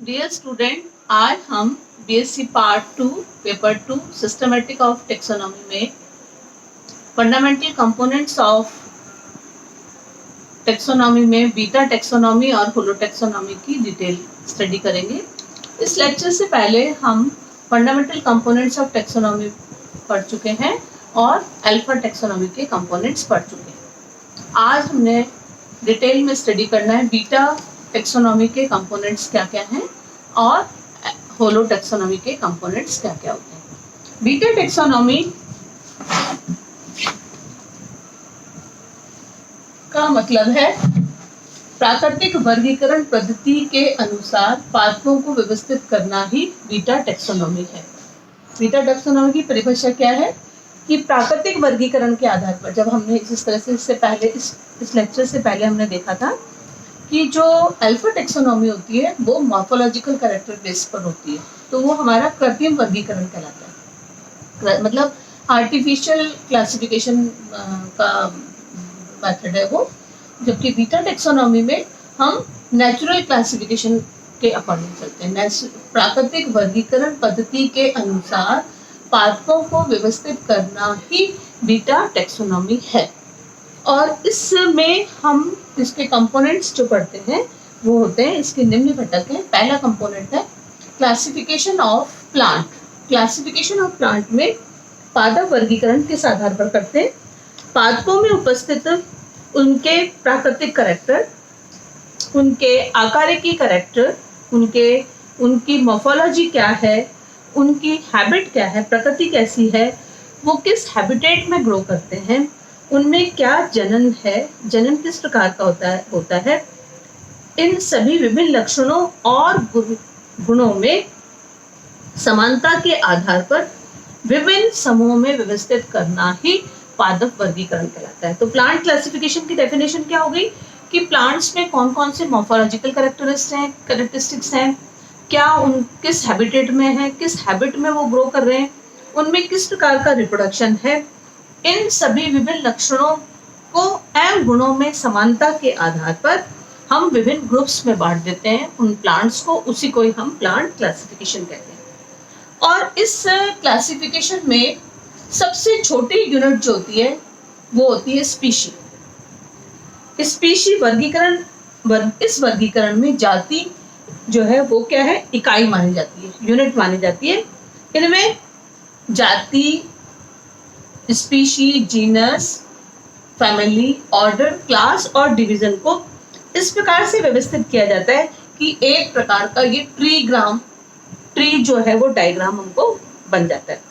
Dear student, आज हम BSc part 2 paper 2 systematic of taxonomy में फंडामेंटल कंपोनेंट्स ऑफ टेक्सोनॉमी में बीटा टेक्सोनॉमी और होलो टेक्सोनॉमी की डिटेल स्टडी करेंगे। इस लेक्चर से पहले हम फंडामेंटल कंपोनेंट्स ऑफ टेक्सोनॉमी पढ़ चुके हैं और अल्फा टेक्सोनॉमी के कंपोनेंट्स पढ़ चुके हैं। आज हमने डिटेल में स्टडी करना है बीटा टेक्सोनॉमी के कंपोनेंट्स क्या क्या हैं और होलो टेक्सोनॉमी के कंपोनेंट्स क्या क्या होते हैं। बीटा टेक्सोनॉमी का मतलब है प्राकृतिक वर्गीकरण पद्धति के अनुसार पादपों को व्यवस्थित करना ही बीटा टेक्सोनॉमी है। बीटा टेक्सोनॉमी की परिभाषा क्या है कि प्राकृतिक वर्गीकरण के आधार पर, जब हमने इस तरह से इससे पहले इस लेक्चर से पहले हमने देखा था कि जो अल्फा टेक्सोनॉमी होती है वो मॉर्फोलॉजिकल कैरेक्टर बेस पर होती है, तो वो हमारा कृत्रिम वर्गीकरण कहलाता है, मतलब आर्टिफिशियल क्लासिफिकेशन का मेथड है वो। जबकि बीटा टेक्सोनॉमी में हम नेचुरल क्लासिफिकेशन के अकॉर्डिंग चलते हैं, प्राकृतिक वर्गीकरण पद्धति के अनुसार पादपों को व्यवस्थित करना ही बीटा टेक्सोनॉमी है। और इसमें हम इसके कंपोनेंट्स जो पढ़ते हैं वो होते हैं, इसके निम्न घटक हैं। पहला कंपोनेंट है classification of plant. Classification of plant में पादप वर्गीकरण किस आधार पर करते हैं? पादपों में उपस्थित उनके प्राकृतिक कैरेक्टर, उनके आकारिकी कैरेक्टर, उनकी मॉर्फोलॉजी क्या है, उनकी हैबिट क्या है, प्रकृति कैसी है, वो किस हैबिटेट में ग्रो करते हैं, उनमें क्या जनन है, जनन किस प्रकार का होता है, इन सभी विभिन्न लक्षणों और गुणों में समानता के आधार पर विभिन्न समूहों में व्यवस्थित करना ही पादप वर्गीकरण कहलाता है। तो प्लांट क्लासिफिकेशन की डेफिनेशन क्या हो गई कि प्लांट्स में कौन कौन से मॉर्फोलॉजिकल कैरेक्टरिस्टिक्स हैं, क्या उन किस हैबिटेट में है, किस हैबिट में वो ग्रो कर रहे हैं, उनमें किस प्रकार का रिप्रोडक्शन है, इन सभी विभिन्न लक्षणों को एवं गुणों में समानता के आधार पर हम विभिन्न ग्रुप्स में बांट देते हैं उन प्लांट्स को, उसी को ही हम प्लांट क्लासिफिकेशन कहते हैं। और इस क्लासिफिकेशन में सबसे छोटी यूनिट जो होती है वो होती है स्पीशी। इस वर्गीकरण में जाति जो है वो क्या है, इकाई मानी जाती है, यूनिट मानी जाती है। इनमें जाति, species, genus, family, order, class और डिवीजन को इस प्रकार से व्यवस्थित किया जाता है कि एक प्रकार का ये ट्री जो है वो डायग्राम हमको बन जाता है।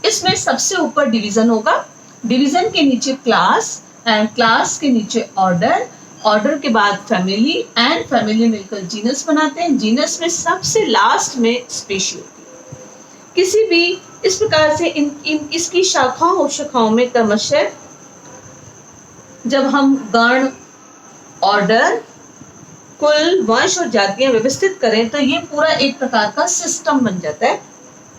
इसमें सबसे ऊपर डिवीजन होगा, डिवीजन के नीचे क्लास एंड क्लास के नीचे ऑर्डर, ऑर्डर के बाद फैमिली एंड फैमिली मिलकर जीनस बनाते हैं, जीनस में सबसे लास्ट में स्पीशी होती है। किसी भी इस प्रकार से इसकी शाखाओं में क्रमशः जब हम गण, ऑर्डर, कुल, वंश और जातियां व्यवस्थित करें तो ये पूरा एक प्रकार का सिस्टम बन जाता है।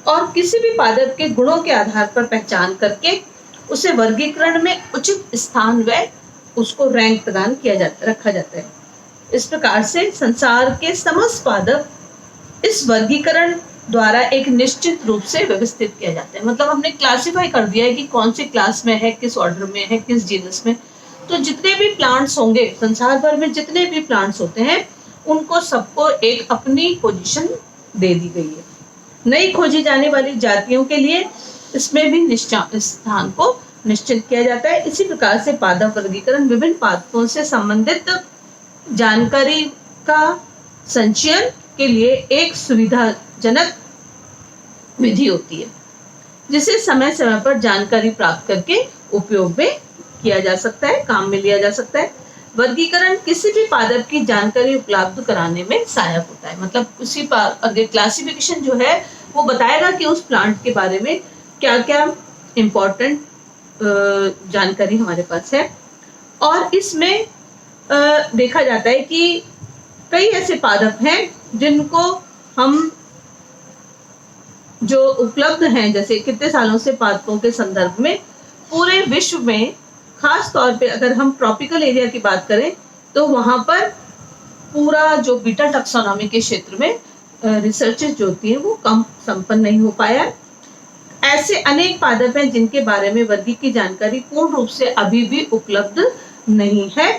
और किसी भी पादप के गुणों के आधार पर पहचान करके उसे वर्गीकरण में उचित स्थान व उसको रैंक प्रदान रखा जाता है। इस प्रकार से संसार के समस्त पादप इस वर्गीकरण द्वारा एक निश्चित रूप से व्यवस्थित किया जाता है। मतलब हमने क्लासिफाई कर दिया है कि कौन सी क्लास में है, किस ऑर्डर में है, किस जीनस में। तो जितने भी प्लांट्स होंगे, संसार भर में जितने भी प्लांट्स होते हैं, उनको सबको एक अपनी पोजीशन दे दी गई है। नई खोजी जाने वाली जातियों के लिए इसमें भी स्थान को निश्चित किया जाता है। इसी प्रकार से पादप वर्गीकरण विभिन्न पादपों से संबंधित जानकारी का संचयन के लिए एक सुविधाजनक विधि होती है, जिसे समय समय पर जानकारी प्राप्त करके उपयोग में किया जा सकता है, काम में लिया जा सकता है। वर्गीकरण किसी भी पादप की जानकारी उपलब्ध कराने में सहायक होता है। मतलब उसी आगे क्लासिफिकेशन जो है वो बताएगा कि उस प्लांट के बारे में क्या क्या इम्पोर्टेंट जानकारी हमारे पास है। और इसमें देखा जाता है कि कई ऐसे पादप हैं जिनको हम जो उपलब्ध हैं, जैसे कितने सालों से पादपों के संदर्भ में पूरे विश्व में, खास तौर पे अगर हम ट्रॉपिकल एरिया की बात करें तो वहां पर पूरा जो बीटा टैक्सोनॉमी के क्षेत्र में रिसर्चेस जो होती है वो कम संपन्न नहीं हो पाया। ऐसे अनेक पादप हैं जिनके बारे में वर्गीकरण की जानकारी पूर्ण रूप से अभी भी उपलब्ध नहीं है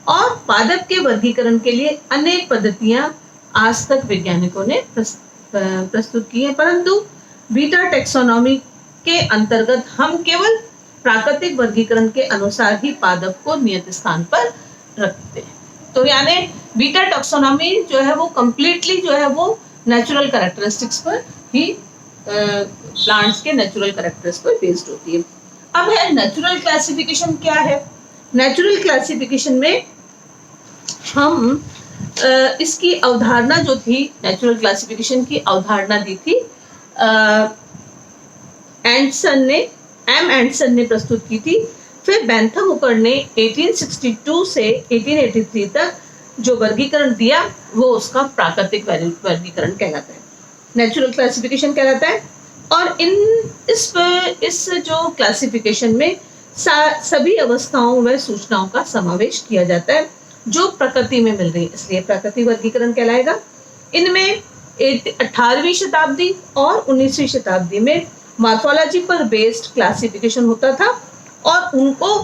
और पादप के वर्गीकरण के लिए अनेक पद्धतियां आज तक वैज्ञानिकों ने प्रस्तुत की है, परंतु बीटा टैक्सोनॉमी के अंतर्गत हम केवल प्राकृतिक वर्गीकरण के अनुसार ही पादप को नियत स्थान पर रखते हैं। तो यानी बीटा टैक्सोनॉमी जो है वो कंप्लीटली जो है वो नेचुरल कैरेक्टरिस्टिक्स पर ही प्लांट्स के नेचुरल कैरेक्टर्स पर बेस्ड होती है। अब है नेचुरल क्लासिफिकेशन क्या है। नेचुरल क्लासिफिकेशन में हम इसकी अवधारणा जो थी, नेचुरल क्लासिफिकेशन की अवधारणा दी थी एंडरसन ने प्रस्तुत की थी। फिर बेंथम हुकर ने 1862 से 1883 तक जो वर्गीकरण दिया वो उसका प्राकृतिक वर्गीकरण कहलाता है, नेचुरल क्लासिफिकेशन कहलाता है। और इस जो क्लासिफिकेशन में सभी अवस्थाओं व सूचनाओं का समावेश किया जाता है जो प्रकृति में मिल रही है, इसलिए प्राकृतिक वर्गीकरण कहलाएगा। इनमें 18वीं शताब्दी और 19वीं शताब्दी में मॉर्फोलॉजी पर बेस्ड क्लासिफिकेशन होता था और उनको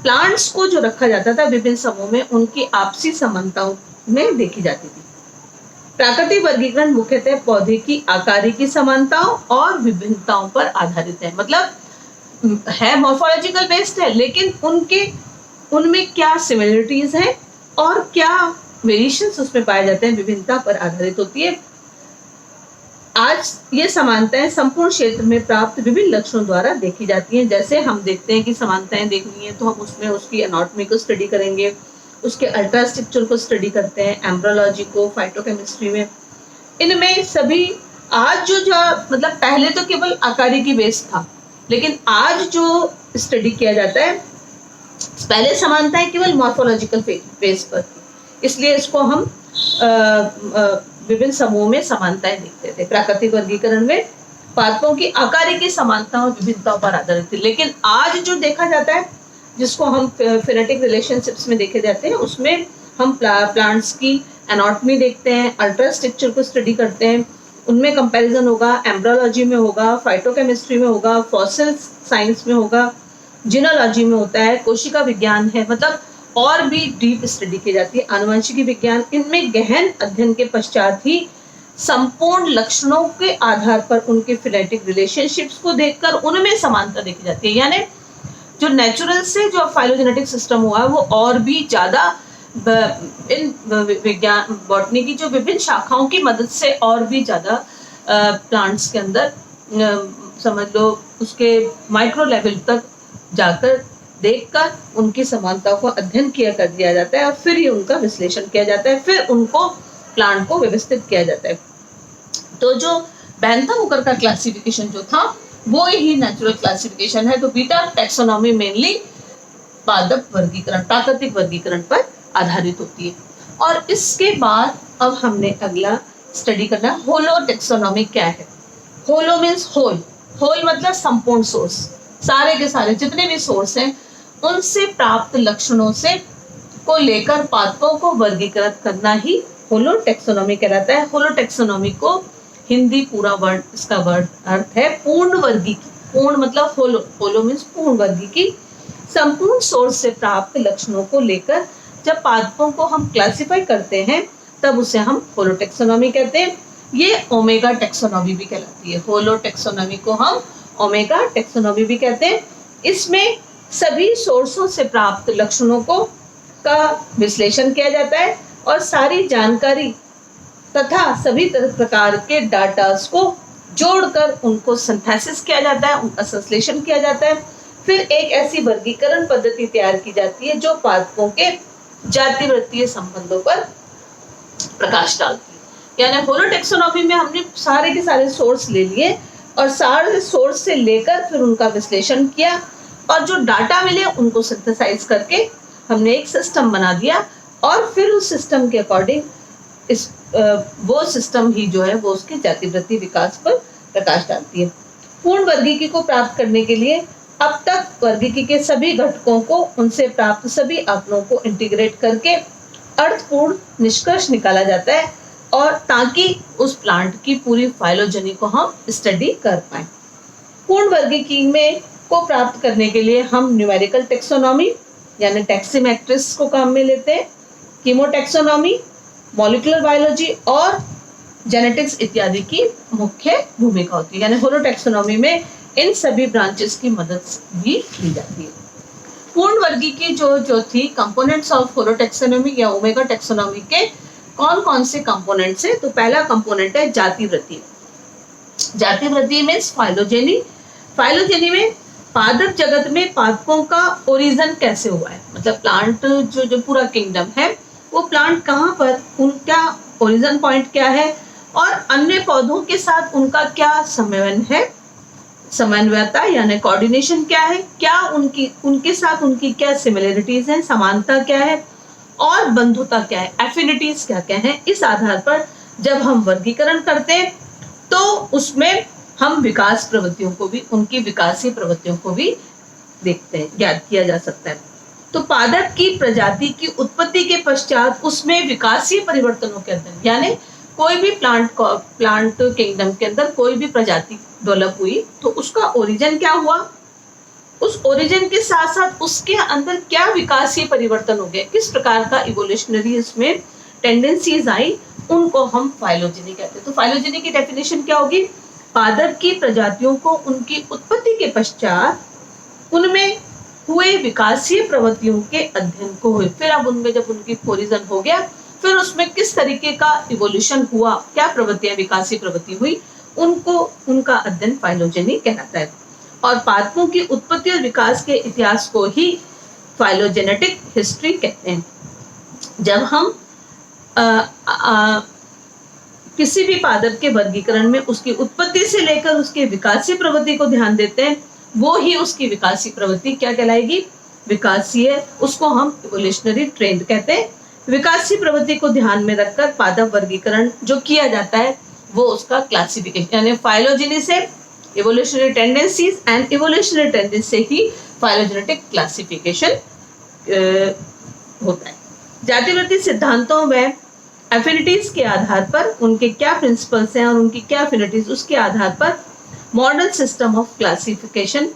प्लांट्स को जो रखा जाता था विभिन्न समूह में उनकी आपसी समानताओं में देखी जाती थी। प्राकृतिक वर्गीकरण मुख्यतः पौधे की आकारिकी समानताओं और विभिन्नताओं पर आधारित है, मतलब है मॉर्फोलॉजिकल बेस्ड है, लेकिन उनमें क्या सिमिलरिटीज हैं और क्या वेरिएशंस उसमें पाए जाते हैं, विभिन्नता पर आधारित होती है। आज ये समानताएं संपूर्ण क्षेत्र में प्राप्त विभिन्न लक्षणों द्वारा देखी जाती हैं। जैसे हम देखते हैं कि समानताएं देखनी है तो हम उसमें उसकी एनाटॉमी को स्टडी करेंगे, उसके अल्ट्रा स्ट्रक्चर को स्टडी करते हैं, एम्ब्रोलॉजी को, फाइटोकेमिस्ट्री में। इनमें सभी आज जो मतलब पहले तो केवल आकारिकी बेस था, लेकिन आज जो स्टडी किया जाता है, पहले समानताएं केवल मॉर्फोलॉजिकल बेस पर थी, इसलिए इसको हम विभिन्न समूह में समानताएं देखते थे। प्राकृतिक वर्गीकरण में पादपों की आकारिकी समानता और विभिन्नताओं पर आधारित थी, लेकिन आज जो देखा जाता है जिसको हम फेनेटिक रिलेशनशिप्स में देखे जाते हैं, उसमें हम प्लांट्स की एनाटॉमी देखते हैं, अल्ट्रा स्ट्रक्चर को स्टडी करते हैं, उनमें कंपैरिजन होगा, एम्ब्रोलॉजी में होगा, फाइटोकेमिस्ट्री में होगा, फॉसिल साइंस में होगा, जीनोलॉजी में होता है, कोशिका विज्ञान है, मतलब और भी डीप स्टडी की जाती है, आनुवंशिकी विज्ञान। इनमें गहन अध्ययन के पश्चात ही संपूर्ण लक्षणों के आधार पर उनके फिनेटिक रिलेशनशिप्स को देखकर उनमें समानता देखी जाती है। यानी जो नेचुरल से जो फाइलोजेनेटिक सिस्टम हुआ है वो और भी ज्यादा इन विज्ञान बॉटनी की जो विभिन्न शाखाओं की मदद से और भी ज्यादा प्लांट्स के अंदर समझ लो उसके माइक्रो लेवल तक जाकर देखकर उनकी समानताओं को अध्ययन कर दिया जाता है और फिर ही उनका विश्लेषण किया जाता है, फिर उनको प्लांट को व्यवस्थित किया जाता है। तो जो बेंथम हुकर का क्लासिफिकेशन जो था वो ही नेचुरल क्लासिफिकेशन है। तो बीटा टैक्सोनॉमी मेनली पादप वर्गीकरण, प्राकृतिक वर्गीकरण पर आधारित होती है। और इसके बाद अब हमने अगला स्टडी करना होलो टैक्सोनॉमी क्या है। होलो मीन्स होल, होल मतलब संपूर्ण सोर्स, सारे के सारे जितने भी सोर्स हैं उनसे प्राप्त लक्षणों से को लेकर पादपों को वर्गीकृत करना ही होलो टैक्सोनॉमी कहलाता है। होलो टैक्सोनॉमी को हिंदी पूरा वर्ड, इसका वर्ड अर्थ है पूर्ण वर्गीकी। पूर्ण मतलब होलो, होलो मीन्स पूर्ण वर्गीकी। संपूर्ण सोर्स से प्राप्त लक्षणों को लेकर जब पादपों को हम क्लासिफाई करते हैं तब उसे हम होलो टैक्सोनॉमी कहते हैं। ये ओमेगा टैक्सोनॉमी भी कहलाती है। होलो टैक्सोनॉमी को हम ओमेगा टैक्सोनॉमी भी कहते हैं। इसमें सभी सोर्सों से प्राप्त लक्षणों का विश्लेषण किया जाता है और सारी जानकारी तथा सभी प्रकार के डाटास को जोड़कर उनको सिंथेसिस किया जाता है, उनका संश्लेषण किया जाता है। फिर एक ऐसी वर्गीकरण पद्धति तैयार की जाती है जो पादपों के जाति वृत्तीय संबंधों पर प्रकाश डालती है। यानी होलो टैक्सोनॉमी में हमने सारे के सारे सोर्स ले लिए और सारे सोर्स से लेकर फिर उनका विश्लेषण किया और जो डाटा मिले उनको सिंथेसाइज करके हमने एक सिस्टम बना दिया और फिर उस सिस्टम के अकॉर्डिंग वो सिस्टम ही जो है वो उसके जाति वृत्ति विकास पर प्रकाश डालती है। पूर्ण वर्गीकी को प्राप्त करने के लिए अब तक वर्गीकी के सभी घटकों को, उनसे प्राप्त सभी आंकड़ों को इंटीग्रेट करके अर्थपूर्ण निष्कर्ष निकाला जाता है और ताकि उस प्लांट की पूरी फाइलोजेनी को हम स्टडी कर पाए। पूर्ण वर्गीकरण में को प्राप्त करने के लिए हम न्यूमेरिकल टेक्सोनॉमी यानी टैक्सीमेट्रिक्स को काम में लेते हैं, कीमोटैक्सोनॉमी, मॉलिक्यूलर बायोलॉजी और जेनेटिक्स इत्यादि की मुख्य भूमिका होती है। यानी होलोटैक्सोनॉमी में इन सभी ब्रांचेस की मदद भी ली जाती है। पूर्ण वर्गी की जो थी कंपोनेंट्स ऑफ होलोटैक्सोनॉमी या ओमेगा टैक्सोनॉमी के कौन कौन से कंपोनेंट्स है? तो पहला कंपोनेंट है जाति वृत्ति। जाति वृत्ति मीन्स फाइलोजेनी। फाइलोजेनी में पादप जगत में पादपों का ओरिजिन कैसे हुआ है, मतलब प्लांट जो पूरा किंगडम है वो प्लांट कहाँ पर, उनका ओरिजिन पॉइंट क्या है और अन्य पौधों के साथ उनका क्या समन्वय है, समन्वयता यानी कोऑर्डिनेशन क्या है, क्या उनके साथ उनकी क्या सिमिलरिटीज हैं, समानता क्या है और बंधुता क्या है, एफिनिटीज क्या क्या है। इस आधार पर जब हम वर्गीकरण करते हैं तो उसमें हम विकास प्रवृत्तियों को भी, उनकी विकासीय प्रवृत्तियों को भी देखते हैं, ज्ञात किया जा सकता है। तो पादप की प्रजाति की उत्पत्ति के पश्चात उसमें विकासीय परिवर्तनों के अध्ययन, यानी कोई भी प्लांट किंगडम के अंदर कोई भी प्रजाति डेवलप हुई तो उसका ओरिजिन क्या हुआ, उस ओरिजिन के साथ साथ उसके अंदर क्या विकासीय परिवर्तन हो गए, किस प्रकार का इवोल्यूशनरी इसमें टेंडेंसीज आई, उनको हम फाइलोजेनी कहते हैं। तो फाइलोजेनी की डेफिनेशन क्या होगी? पादप की प्रजातियों को उनकी उत्पत्ति के पश्चात उनमें हुए विकासीय प्रवृत्तियों के अध्ययन को हुए, फिर अब उनमें जब उनकी ओरिजिन हो गया फिर उसमें किस तरीके का इवोल्यूशन हुआ, क्या प्रवृत्तियां विकासीय प्रवृत्ति हुई, उनको उनका अध्ययन फाइलोजेनी कहलाता है। और पादपों की उत्पत्ति और विकास के इतिहास को ही फाइलोजेनेटिक हिस्ट्री कहते हैं। जब हम किसी भी पादप के वर्गीकरण में उसकी उत्पत्ति से लेकर उसके विकासीय प्रवृत्ति को ध्यान देते हैं, वो ही उसकी विकासीय प्रवृत्ति क्या कहलाएगी? विकासीय, उसको हम इवोल्यूशनरी ट्रेंड कहते हैं। विकासीय प्रवृत्ति को ध्यान में रखकर पादप वर्गीकरण जो किया जाता है वो उसका क्लासिफिकेशन, यानी फाइलोजेनी से evolutionary tendencies and evolutionary tendency से ही फाइलोजेनेटिक क्लासिफिकेशन होता है। जातिवृत्ति सिद्धांतों में एफिनिटीज के आधार पर उनके क्या प्रिंसिपल्स हैं और उनकी क्या एफिनिटीज, उसके आधार पर मॉडर्न सिस्टम ऑफ क्लासिफिकेशन,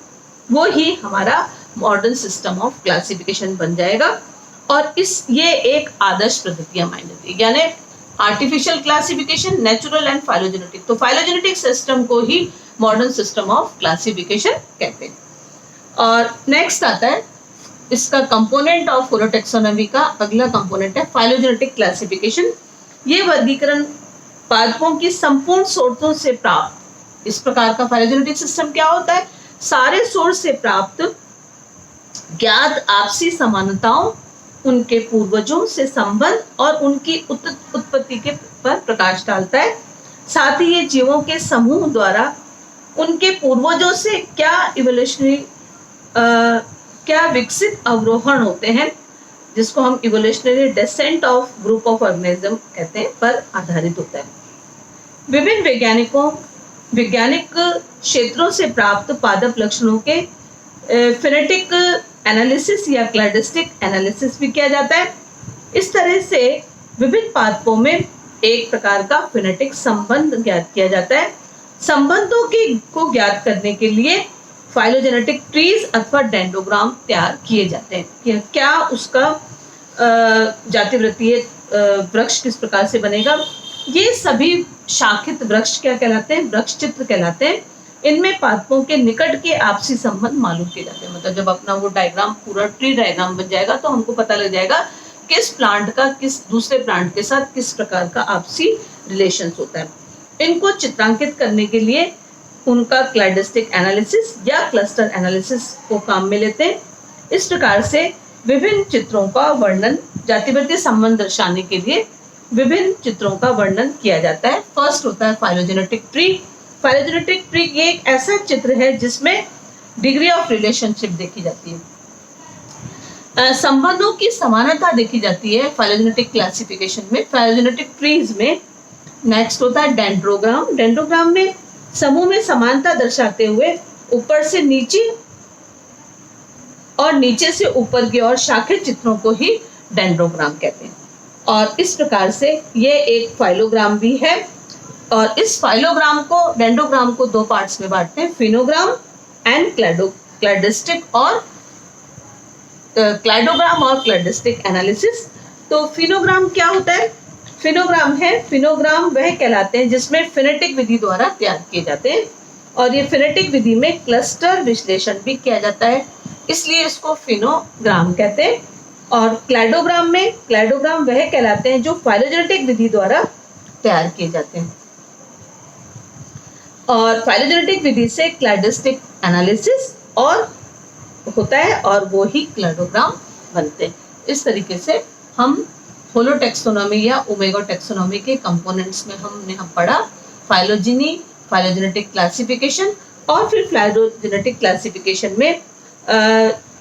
वो ही हमारा मॉडर्न सिस्टम ऑफ क्लासिफिकेशन बन जाएगा। और ये एक आदर्श पद्धतियां मायने देती है, यानी artificial classification, natural and phylogenetic. तो फाइलोजेनेटिक सिस्टम को ही मॉडर्न सिस्टम ऑफ क्लासिफिकेशन कहते हैं। और नेक्स्ट आता है इसका कंपोनेंट ऑफ होलोटैक्सोनॉमी का अगला कंपोनेंट है फाइलोजेनेटिक क्लासिफिकेशन। ये वर्गीकरण पादपों की संपूर्ण सोर्सों से प्राप्त, इस प्रकार का फाइलोजेनेटिक सिस्टम क्या होता है? सारे सोर्स से प्राप्त ज्ञात आपसी समानताओं, उनके पूर्वजों से संबंध और उनकी उत्पत्ति के पर प्रकाश डालता है। साथ ही ये जीवों के समूह द्वारा उनके पूर्वजों से क्या इवोल्यूशनरी क्या विकसित अवरोहण होते हैं, जिसको हम evolutionary descent of group of organism कहते हैं, पर आधारित होता है। विभिन्न वैज्ञानिक क्षेत्रों से प्राप्त पादप लक्षणों के फिनेटिक एनालिसिस या क्लैडिस्टिक एनालिसिस भी किया जाता है। इस तरह से विभिन्न पादपों में एक प्रकार का फिनेटिक संबंध ज्ञात किया जाता है। संबंधों को ज्ञात करने के लिए फाइलोजेनेटिक ट्रीज अथवा डेंड्रोग्राम तैयार किए जाते हैं कि क्या उसका जातिवृत्तीय वृक्ष किस प्रकार से बनेगा। ये सभी शाखित वृक्ष क्या कहलाते हैं? वृक्ष चित्र कहलाते हैं। इनमें पादपों के निकट के आपसी संबंध मालूम किए जाते हैं। मतलब जब अपना वो डायग्राम पूरा ट्री डायग्राम बन जाएगा तो हमको पता लग जाएगा किस प्लांट का किस दूसरे प्लांट के साथ किस प्रकार का आपसी रिलेशंस होता है। इनको चित्रांकित करने के लिए उनका क्लैडिस्टिक एनालिसिस या क्लस्टर एनालिसिस को काम में लेते हैं। इस प्रकार से विभिन्न चित्रों का वर्णन, जातिवृत्तीय संबंध दर्शाने के लिए विभिन्न चित्रों का वर्णन किया जाता है। फर्स्ट होता है फाइलोजेनेटिक ट्री। फाइलोजेनेटिक ट्री ये एक ऐसा चित्र है जिसमें डिग्री ऑफ रिलेशनशिप देखी जाती है, संबंधों की समानता देखी जाती है फाइलोजेनेटिक क्लासिफिकेशन में, फाइलोजेनेटिक ट्रीज में। नेक्स्ट होता है डेंड्रोग्राम। डेंड्रोग्राम में समूह में समानता दर्शाते हुए ऊपर से नीचे और नीचे से ऊपर की ओर शाखित चित्रों को ही डेंड्रोग्राम कहते हैं। और इस प्रकार से ये एक फाइलोग्राम भी है। और इस फाइलोग्राम को, डेंड्रोग्राम को दो पार्ट्स में बांटते हैं, फिनोग्राम एंड क्लैडोस्टिक और क्लाइडोग्राम और क्लैडोस्टिक एनालिसिस। तो फिनोग्राम क्या होता है? फिनोग्राम वह कहलाते हैं जिसमें फिनेटिक विधि द्वारा तैयार किए जाते हैं, और ये फिनेटिक विधि में क्लस्टर विश्लेषण भी किया जाता है, इसलिए इसको फिनोग्राम कहते हैं। और क्लैडोग्राम वह कहलाते हैं जो फाइलोजेनेटिक विधि द्वारा तैयार किए जाते हैं, और फाइलोजेनेटिक विधि से क्लैडोस्टिक एनालिसिस और होता है, और वो ही क्लैडोग्राम बनते हैं। इस तरीके से हम होलोटेक्सोनॉमी या ओमेगा टेक्सोनॉमी के कंपोनेंट्स में हमने पढ़ा फाइलोजेनी, फाइलोजेनेटिक क्लासिफिकेशन, और फिर फाइलोजेनेटिक क्लासिफिकेशन में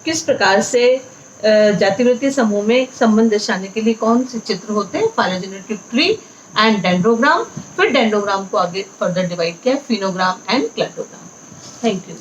किस प्रकार से जातिवृत्तीय समूह में संबंध दर्शाने के लिए कौन से चित्र होते हैं, फाइलोजेनेटिक ट्री एंड डेंड्रोग्राम। फिर डेंड्रोग्राम को आगे फर्दर डिवाइड किया, phenogram and cladogram. Thank you.